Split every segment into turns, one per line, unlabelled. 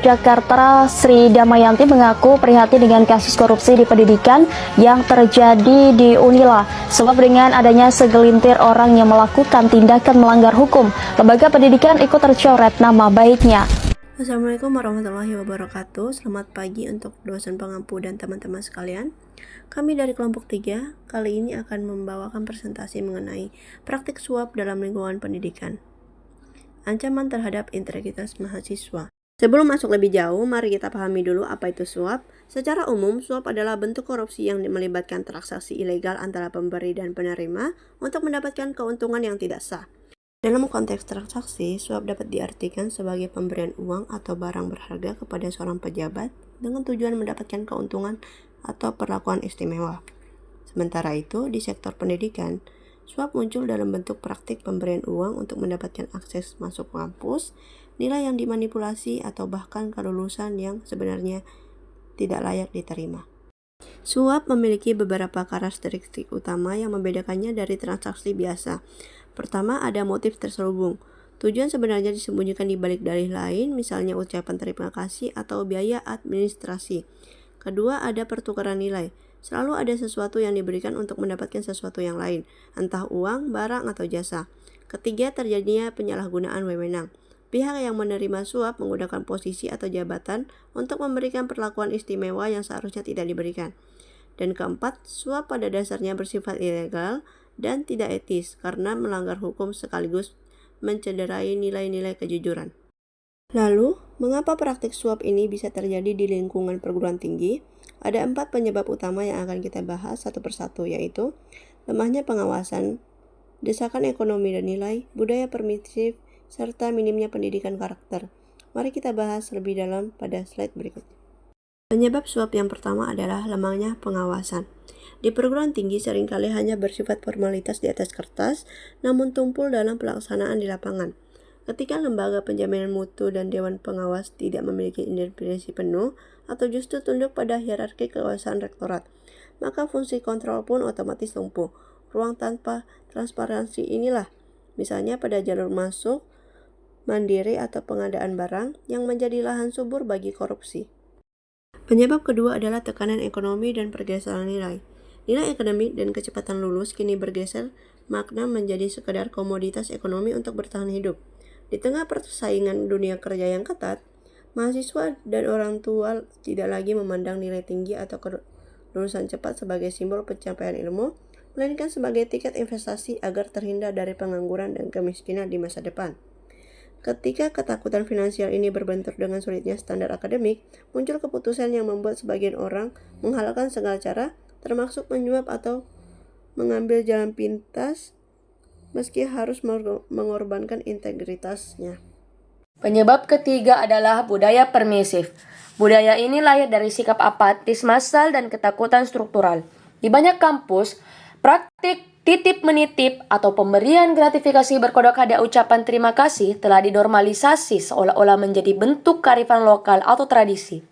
Jakarta Sri Damayanti mengaku prihatin dengan kasus korupsi di pendidikan yang terjadi di Unila. Sebab dengan adanya segelintir orang yang melakukan tindakan melanggar hukum, lembaga pendidikan ikut tercoret nama baiknya.
Assalamualaikum warahmatullahi wabarakatuh. Selamat pagi untuk dosen pengampu dan teman-teman sekalian. Kami dari kelompok 3 kali ini akan membawakan presentasi mengenai praktik suap dalam lingkungan pendidikan. Ancaman terhadap integritas mahasiswa. Sebelum masuk lebih jauh, mari kita pahami dulu apa itu suap. Secara umum, suap adalah bentuk korupsi yang melibatkan transaksi ilegal antara pemberi dan penerima untuk mendapatkan keuntungan yang tidak sah. Dalam konteks transaksi, suap dapat diartikan sebagai pemberian uang atau barang berharga kepada seorang pejabat dengan tujuan mendapatkan keuntungan atau perlakuan istimewa. Sementara itu, di sektor pendidikan, suap muncul dalam bentuk praktik pemberian uang untuk mendapatkan akses masuk kampus, nilai yang dimanipulasi, atau bahkan kelulusan yang sebenarnya tidak layak diterima. Suap memiliki beberapa karakteristik utama yang membedakannya dari transaksi biasa. Pertama, ada motif terselubung. Tujuan sebenarnya disembunyikan di balik dalih lain, misalnya ucapan terima kasih atau biaya administrasi. Kedua, ada pertukaran nilai. Selalu ada sesuatu yang diberikan untuk mendapatkan sesuatu yang lain, entah uang, barang, atau jasa. Ketiga, terjadinya penyalahgunaan wewenang. Pihak yang menerima suap menggunakan posisi atau jabatan untuk memberikan perlakuan istimewa yang seharusnya tidak diberikan. Dan keempat, suap pada dasarnya bersifat ilegal dan tidak etis karena melanggar hukum sekaligus mencederai nilai-nilai kejujuran. Lalu, mengapa praktik suap ini bisa terjadi di lingkungan perguruan tinggi? Ada 4 penyebab utama yang akan kita bahas satu persatu, yaitu lemahnya pengawasan, desakan ekonomi dan nilai, budaya permisif, serta minimnya pendidikan karakter. Mari kita bahas lebih dalam pada slide berikut. Penyebab suap yang pertama adalah lemahnya pengawasan. Di perguruan tinggi seringkali hanya bersifat formalitas di atas kertas, namun tumpul dalam pelaksanaan di lapangan. Ketika lembaga penjaminan mutu dan dewan pengawas tidak memiliki independensi penuh atau justru tunduk pada hierarki kekuasaan rektorat, maka fungsi kontrol pun otomatis lumpuh. Ruang tanpa transparansi inilah, misalnya pada jalur masuk, mandiri atau pengadaan barang yang menjadi lahan subur bagi korupsi. Penyebab kedua adalah tekanan ekonomi dan pergeseran nilai. Nilai akademik dan kecepatan lulus kini bergeser makna menjadi sekedar komoditas ekonomi untuk bertahan hidup. Di tengah persaingan dunia kerja yang ketat, mahasiswa dan orang tua tidak lagi memandang nilai tinggi atau kelulusan cepat sebagai simbol pencapaian ilmu, melainkan sebagai tiket investasi agar terhindar dari pengangguran dan kemiskinan di masa depan. Ketika ketakutan finansial ini berbentur dengan sulitnya standar akademik, muncul keputusan yang membuat sebagian orang menghalalkan segala cara, termasuk menyuap atau mengambil jalan pintas, meski harus mengorbankan integritasnya.
Penyebab ketiga adalah budaya permisif. Budaya ini lahir dari sikap apatis massal dan ketakutan struktural. Di banyak kampus, praktik titip menitip atau pemberian gratifikasi berkodok hadiah ucapan terima kasih telah dinormalisasi seolah-olah menjadi bentuk kearifan lokal atau tradisi.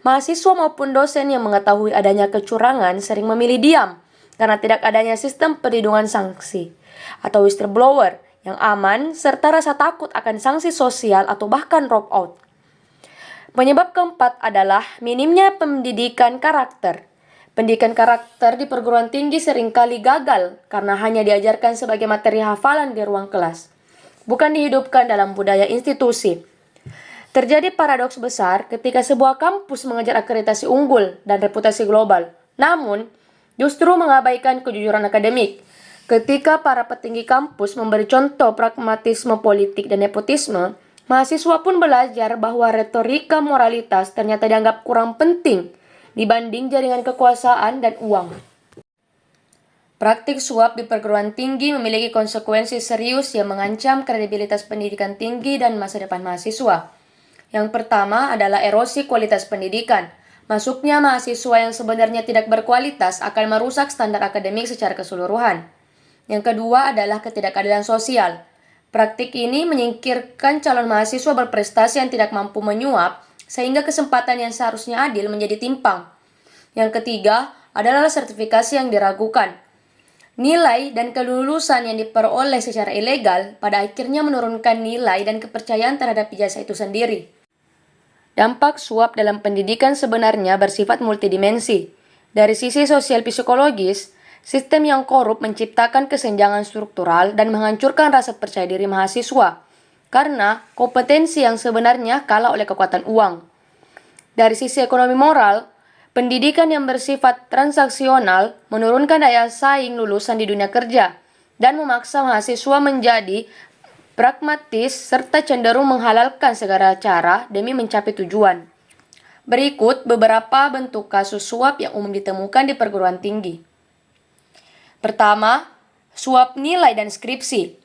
Mahasiswa maupun dosen yang mengetahui adanya kecurangan sering memilih diam karena tidak adanya sistem perlindungan sanksi atau whistleblower yang aman serta rasa takut akan sanksi sosial atau bahkan drop out. Penyebab keempat adalah minimnya pendidikan karakter. Pendidikan karakter di perguruan tinggi seringkali gagal karena hanya diajarkan sebagai materi hafalan di ruang kelas, bukan dihidupkan dalam budaya institusi. Terjadi paradoks besar ketika sebuah kampus mengejar akreditasi unggul dan reputasi global, namun justru mengabaikan kejujuran akademik. Ketika para petinggi kampus memberi contoh pragmatisme politik dan nepotisme, mahasiswa pun belajar bahwa retorika moralitas ternyata dianggap kurang penting dibanding jaringan kekuasaan dan uang. Praktik suap di perguruan tinggi memiliki konsekuensi serius yang mengancam kredibilitas pendidikan tinggi dan masa depan mahasiswa. Yang pertama adalah erosi kualitas pendidikan. Masuknya mahasiswa yang sebenarnya tidak berkualitas akan merusak standar akademik secara keseluruhan. Yang kedua adalah ketidakadilan sosial. Praktik ini menyingkirkan calon mahasiswa berprestasi yang tidak mampu menyuap, sehingga kesempatan yang seharusnya adil menjadi timpang. Yang ketiga adalah sertifikasi yang diragukan. Nilai dan kelulusan yang diperoleh secara ilegal pada akhirnya menurunkan nilai dan kepercayaan terhadap ijazah itu sendiri. Dampak suap dalam pendidikan sebenarnya bersifat multidimensi. Dari sisi sosial psikologis, sistem yang korup menciptakan kesenjangan struktural dan menghancurkan rasa percaya diri mahasiswa karena kompetensi yang sebenarnya kalah oleh kekuatan uang. Dari sisi ekonomi moral, pendidikan yang bersifat transaksional menurunkan daya saing lulusan di dunia kerja dan memaksa mahasiswa menjadi pragmatis serta cenderung menghalalkan segala cara demi mencapai tujuan. Berikut beberapa bentuk kasus suap yang umum ditemukan di perguruan tinggi. Pertama, suap nilai dan skripsi.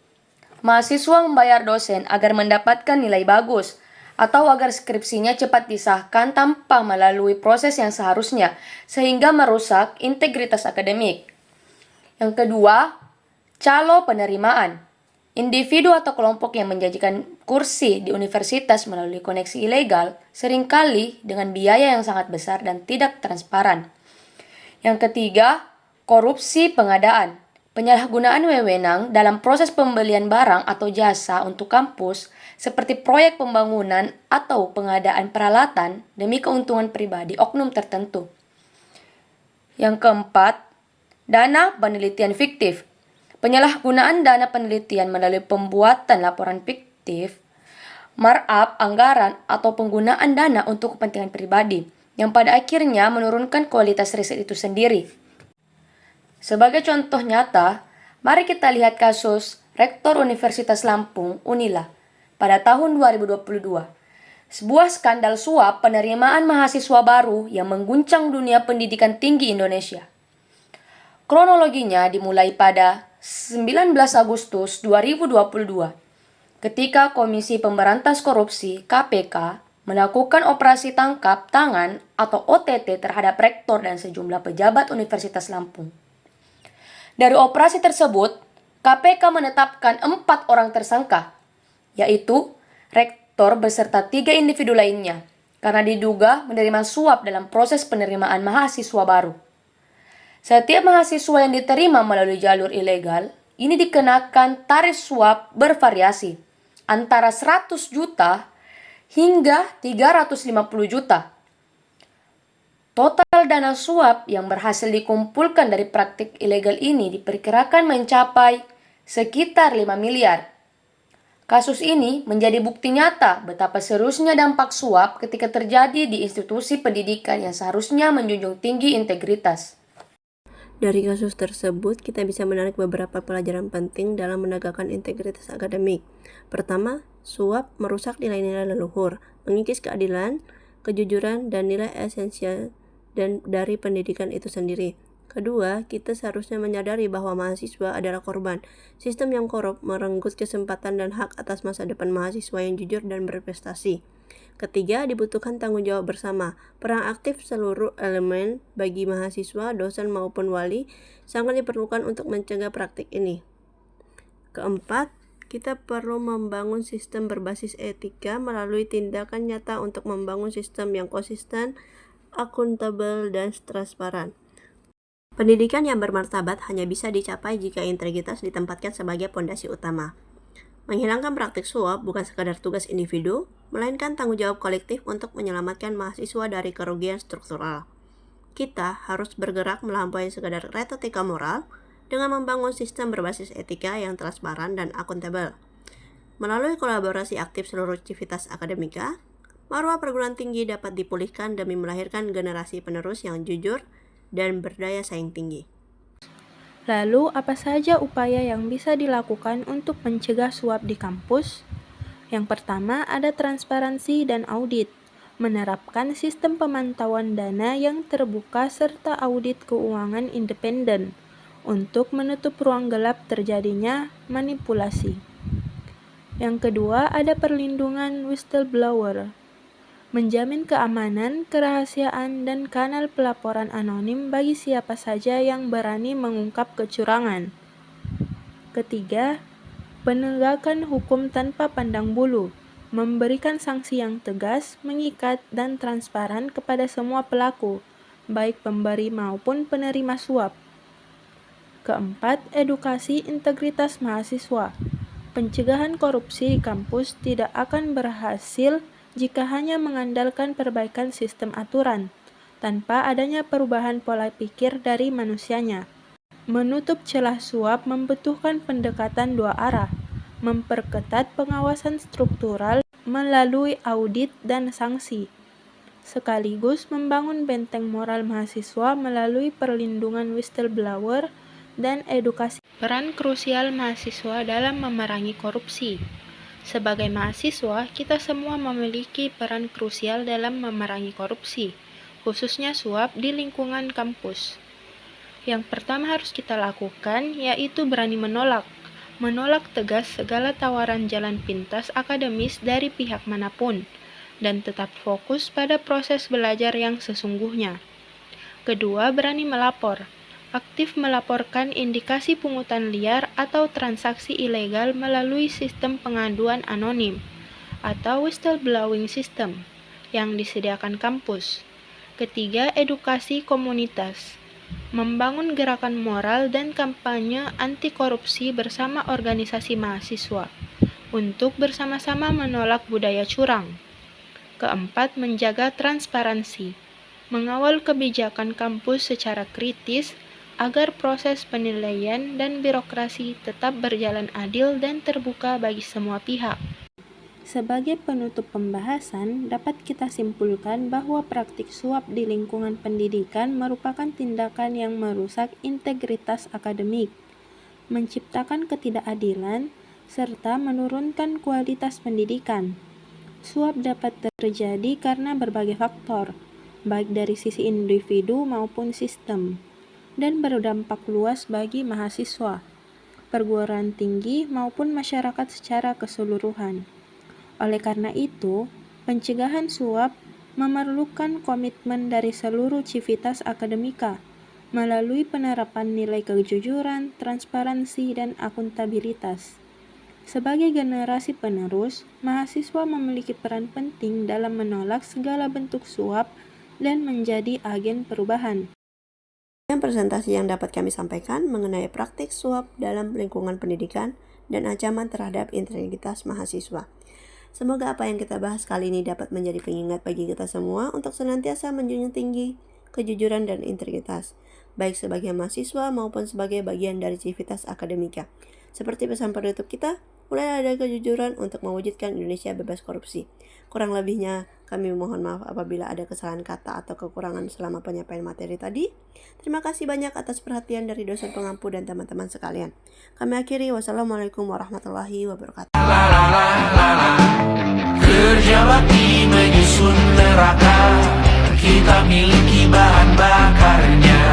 Mahasiswa membayar dosen agar mendapatkan nilai bagus atau agar skripsinya cepat disahkan tanpa melalui proses yang seharusnya, sehingga merusak integritas akademik. Yang kedua, calo penerimaan. Individu atau kelompok yang menjanjikan kursi di universitas melalui koneksi ilegal seringkali dengan biaya yang sangat besar dan tidak transparan. Yang ketiga, korupsi pengadaan. Penyalahgunaan wewenang dalam proses pembelian barang atau jasa untuk kampus seperti proyek pembangunan atau pengadaan peralatan demi keuntungan pribadi oknum tertentu. Yang keempat, dana penelitian fiktif. Penyalahgunaan dana penelitian melalui pembuatan laporan fiktif, markup anggaran, atau penggunaan dana untuk kepentingan pribadi, yang pada akhirnya menurunkan kualitas riset itu sendiri. Sebagai contoh nyata, mari kita lihat kasus Rektor Universitas Lampung, Unila, pada tahun 2022. Sebuah skandal suap penerimaan mahasiswa baru yang mengguncang dunia pendidikan tinggi Indonesia. Kronologinya dimulai pada 19 Agustus 2022, ketika Komisi Pemberantas Korupsi (KPK) melakukan operasi tangkap tangan atau OTT terhadap rektor dan sejumlah pejabat Universitas Lampung. Dari operasi tersebut, KPK menetapkan 4 orang tersangka, yaitu rektor beserta 3 individu lainnya, karena diduga menerima suap dalam proses penerimaan mahasiswa baru. Setiap mahasiswa yang diterima melalui jalur ilegal, ini dikenakan tarif suap bervariasi, antara 100 juta hingga 350 juta. Total dana suap yang berhasil dikumpulkan dari praktik ilegal ini diperkirakan mencapai sekitar 5 miliar. Kasus ini menjadi bukti nyata betapa seriusnya dampak suap ketika terjadi di institusi pendidikan yang seharusnya menjunjung tinggi integritas.
Dari kasus tersebut, kita bisa menarik beberapa pelajaran penting dalam menegakkan integritas akademik. Pertama, suap merusak nilai-nilai leluhur, mengikis keadilan, kejujuran, dan nilai esensial dari pendidikan itu sendiri. Kedua, kita seharusnya menyadari bahwa mahasiswa adalah korban. Sistem yang korup merenggut kesempatan dan hak atas masa depan mahasiswa yang jujur dan berprestasi. Ketiga, dibutuhkan tanggung jawab bersama. Peran aktif seluruh elemen bagi mahasiswa, dosen maupun wali sangat diperlukan untuk mencegah praktik ini. Keempat, kita perlu membangun sistem berbasis etika melalui tindakan nyata untuk membangun sistem yang konsisten, akuntabel, dan transparan. Pendidikan yang bermartabat hanya bisa dicapai jika integritas ditempatkan sebagai pondasi utama. Menghilangkan praktik suap bukan sekadar tugas individu, melainkan tanggung jawab kolektif untuk menyelamatkan mahasiswa dari kerugian struktural. Kita harus bergerak melampaui sekadar retorika moral dengan membangun sistem berbasis etika yang transparan dan akuntabel. Melalui kolaborasi aktif seluruh civitas akademika, marwah perguruan tinggi dapat dipulihkan demi melahirkan generasi penerus yang jujur dan berdaya saing tinggi.
Lalu, apa saja upaya yang bisa dilakukan untuk mencegah suap di kampus? Yang pertama, ada transparansi dan audit. Menerapkan sistem pemantauan dana yang terbuka serta audit keuangan independen untuk menutup ruang gelap terjadinya manipulasi. Yang kedua, ada perlindungan whistleblower. Menjamin keamanan, kerahasiaan, dan kanal pelaporan anonim bagi siapa saja yang berani mengungkap kecurangan. Ketiga, penegakan hukum tanpa pandang bulu, memberikan sanksi yang tegas, mengikat, dan transparan kepada semua pelaku, baik pemberi maupun penerima suap. Keempat, edukasi integritas mahasiswa. Pencegahan korupsi di kampus tidak akan berhasil jika hanya mengandalkan perbaikan sistem aturan, tanpa adanya perubahan pola pikir dari manusianya. Menutup celah suap membutuhkan pendekatan dua arah, memperketat pengawasan struktural melalui audit dan sanksi, sekaligus membangun benteng moral mahasiswa melalui perlindungan whistleblower dan edukasi. Peran krusial mahasiswa dalam memerangi korupsi. Sebagai mahasiswa, kita semua memiliki peran krusial dalam memerangi korupsi, khususnya suap di lingkungan kampus. Yang pertama harus kita lakukan yaitu berani menolak tegas segala tawaran jalan pintas akademis dari pihak manapun, dan tetap fokus pada proses belajar yang sesungguhnya. Kedua, berani melapor. Aktif melaporkan indikasi pungutan liar atau transaksi ilegal melalui sistem pengaduan anonim atau whistleblowing system yang disediakan kampus. Ketiga, edukasi komunitas. Membangun gerakan moral dan kampanye anti korupsi bersama organisasi mahasiswa untuk bersama-sama menolak budaya curang. Keempat, menjaga transparansi. Mengawal kebijakan kampus secara kritis agar proses penilaian dan birokrasi tetap berjalan adil dan terbuka bagi semua pihak. Sebagai penutup pembahasan, dapat kita simpulkan bahwa praktik suap di lingkungan pendidikan merupakan tindakan yang merusak integritas akademik, menciptakan ketidakadilan, serta menurunkan kualitas pendidikan. Suap dapat terjadi karena berbagai faktor, baik dari sisi individu maupun sistem, dan berdampak luas bagi mahasiswa, perguruan tinggi, maupun masyarakat secara keseluruhan. Oleh karena itu, pencegahan suap memerlukan komitmen dari seluruh civitas akademika melalui penerapan nilai kejujuran, transparansi, dan akuntabilitas. Sebagai generasi penerus, mahasiswa memiliki peran penting dalam menolak segala bentuk suap dan menjadi agen perubahan.
Yang presentasi yang dapat kami sampaikan mengenai praktik suap dalam lingkungan pendidikan dan ancaman terhadap integritas mahasiswa. Semoga apa yang kita bahas kali ini dapat menjadi pengingat bagi kita semua untuk senantiasa menjunjung tinggi kejujuran dan integritas, baik sebagai mahasiswa maupun sebagai bagian dari civitas akademika. Seperti pesan penutup kita, mulai ada kejujuran untuk mewujudkan Indonesia bebas korupsi. Kurang lebihnya, kami mohon maaf apabila ada kesalahan kata atau kekurangan selama penyampaian materi tadi. Terima kasih banyak atas perhatian dari dosen pengampu dan teman-teman sekalian. Kami akhiri, wassalamualaikum warahmatullahi wabarakatuh.
Kerja bakti menyusun neraka, kita miliki bahan bakarnya.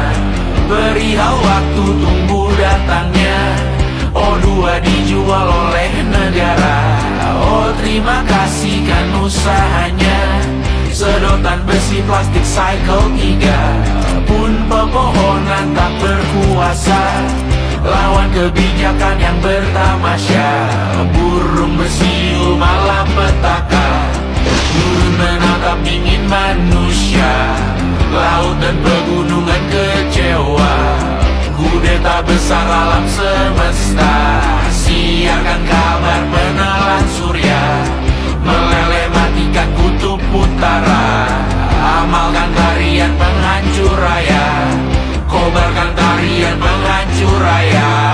Perihal waktu tunggu datangnya, O2 dijual oleh negara. Oh terima kasih kan usahanya. Sedotan besi plastik cycle 3 pun pepohonan tak berkuasa lawan kebijakan yang bertamasya. Burung bersiul malam petaka, turun menatap dingin manusia. Laut dan pegunungan kecewa, kudeta besar alam semesta. Siarkan kabar penelan surya, meleleh matikan kutub utara. Amalkan tarian penghancur raya, kobarkan tarian penghancur raya.